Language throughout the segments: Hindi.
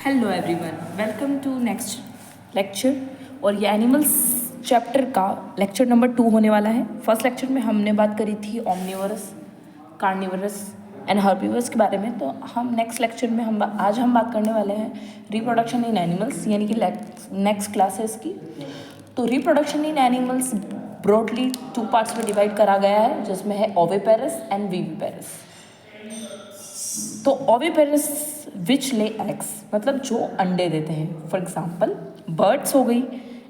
Hello everyone, welcome to next lecture. और ये एनिमल्स चैप्टर का लेक्चर नंबर 2 होने वाला है। फर्स्ट लेक्चर में हमने बात करी थी ओमनिवरस, कार्निवरस एंड हर्बीवर्स के बारे में। तो हम नेक्स्ट लेक्चर में आज हम बात करने वाले हैं रिप्रोडक्शन इन एनिमल्स, यानी कि नेक्स्ट क्लासेस की। तो reproduction in animals broadly 2 parts में डिवाइड करा गया है, जिसमें है ओविपेरस एंड विविपेरस। तो ओविपेरस विच ले एग्स, मतलब जो अंडे देते हैं। फॉर एग्जाम्पल बर्ड्स हो गई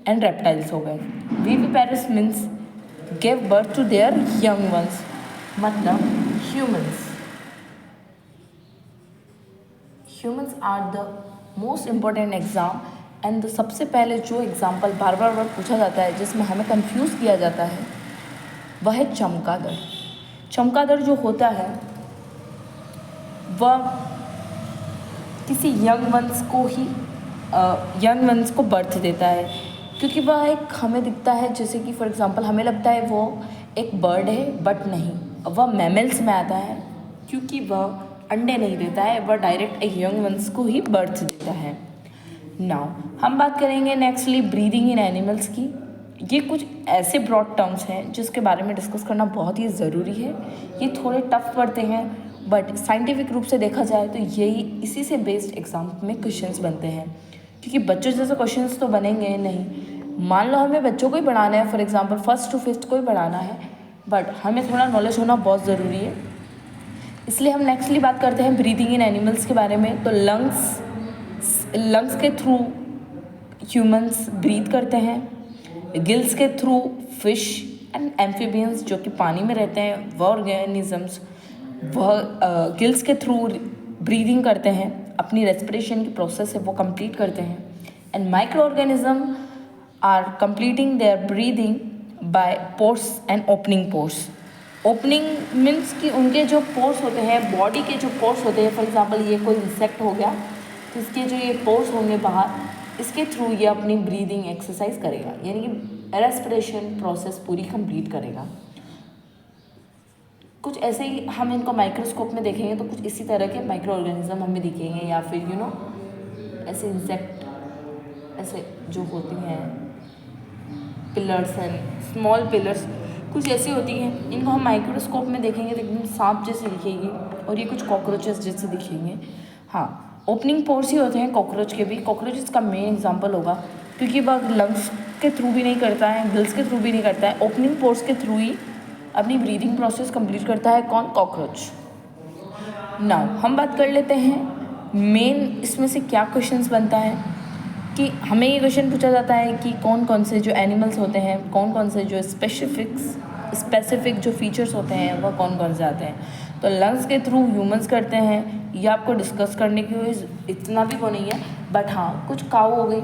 एंड रेप्टाइल्स हो गए। Viviparous means give birth to their young ones, मतलब humans. Humans are the most important exam and सबसे पहले जो एग्जाम्पल बार बार पूछा जाता है, जिसमें हमें कंफ्यूज किया जाता है, वह है चमगादड़। चमगादड़ जो होता है वह किसी यंग वंस को बर्थ देता है, क्योंकि वह एक हमें दिखता है, जैसे कि फॉर एग्जांपल हमें लगता है वो एक बर्ड है, बट नहीं, वह मैमल्स में आता है, क्योंकि वह अंडे नहीं देता है, वह डायरेक्ट एक यंग वंस को ही बर्थ देता है। नाउ हम बात करेंगे नेक्स्टली ब्रीदिंग इन एनिमल्स की। ये कुछ ऐसे ब्रॉड टर्म्स हैं जिसके बारे में डिस्कस करना बहुत ही ज़रूरी है। ये थोड़े टफ पड़ते हैं, बट साइंटिफिक रूप से देखा जाए तो यही इसी से बेस्ड एग्जाम में क्वेश्चंस बनते हैं, क्योंकि बच्चों जैसे क्वेश्चंस तो बनेंगे नहीं। मान लो हमें बच्चों को ही पढ़ाना है, for example 1st to 5th को ही पढ़ाना है, बट हमें थोड़ा नॉलेज होना बहुत ज़रूरी है। इसलिए हम नेक्स्टली बात करते हैं ब्रीदिंग इन एनिमल्स के बारे में। तो लंग्स के थ्रू ह्यूमंस ब्रीथ करते हैं, गिल्स के थ्रू फिश एंड एम्फीबियंस जो कि पानी में रहते हैं वह ऑर्गेनिजम्स, वह गिल्स के थ्रू ब्रीदिंग करते हैं, अपनी रेस्पिरेशन की प्रोसेस है वो कंप्लीट करते हैं। And micro organism are completing their breathing by pores and opening pores. Opening means कि उनके जो पोर्स होते हैं, बॉडी के जो पोर्स होते हैं, फॉर एग्जांपल ये कोई इंसेक्ट हो गया, तो इसके जो ये पोर्स होंगे बाहर, इसके थ्रू ये अपनी ब्रीदिंग एक्सरसाइज करेगा, यानी कि रेस्पिरेशन प्रोसेस पूरी कंप्लीट करेगा। कुछ ऐसे ही हम इनको माइक्रोस्कोप में देखेंगे तो कुछ इसी तरह के माइक्रो ऑर्गेनिज्म हमें दिखेंगे, या फिर ऐसे इंसेक्ट ऐसे जो होती हैं पिलर्स एंड स्मॉल पिलर्स कुछ ऐसी होती हैं, इनको हम माइक्रोस्कोप में देखेंगे तो एकदम सांप जैसे दिखेगी, और ये कुछ कॉकरोचेस जैसे दिखेंगे। हाँ, ओपनिंग पोर्स ही होते हैं कॉकरोच के भी। कॉकरोचेस का मेन एग्जाम्पल होगा, क्योंकि वह लंग्स के थ्रू भी नहीं करता है, गिल्स के थ्रू भी नहीं करता है, ओपनिंग पोर्स के थ्रू ही अपनी ब्रीदिंग प्रोसेस कंप्लीट करता है। कौन? कॉकरोच। नाउ हम बात कर लेते हैं मेन इसमें से क्या क्वेश्चंस बनता है, कि हमें ये क्वेश्चन पूछा जाता है कि कौन कौन से जो एनिमल्स होते हैं, कौन कौन से जो स्पेसिफिक जो फीचर्स होते हैं वह कौन कौन से आते हैं। तो लंग्स के थ्रू ह्यूमंस करते हैं, ये आपको डिस्कस करने की इतना भी वो नहीं है, बट हाँ कुछ काऊ हो गई,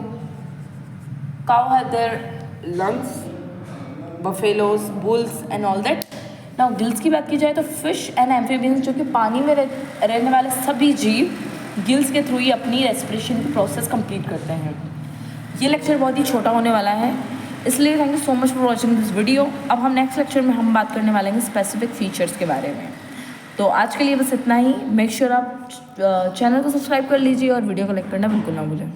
काऊ है their lungs, buffaloes, bulls and all that. Now gills की बात की जाए तो फिश एंड एम्फीबियंस जो कि पानी में रहने वाले सभी जीव गिल्स के थ्रू ही अपनी रेस्पिरेशन की प्रोसेस कंप्लीट करते हैं। ये लेक्चर बहुत ही छोटा होने वाला है, इसलिए thank you so much for watching this video. अब हम नेक्स्ट लेक्चर में हम बात करने वाले हैं स्पेसिफिक फीचर्स के बारे में। तो आज के लिए बस इतना ही। मेक श्योर आप चैनल को सब्सक्राइब कर लीजिए और वीडियो को लाइक करना बिल्कुल ना भूलें।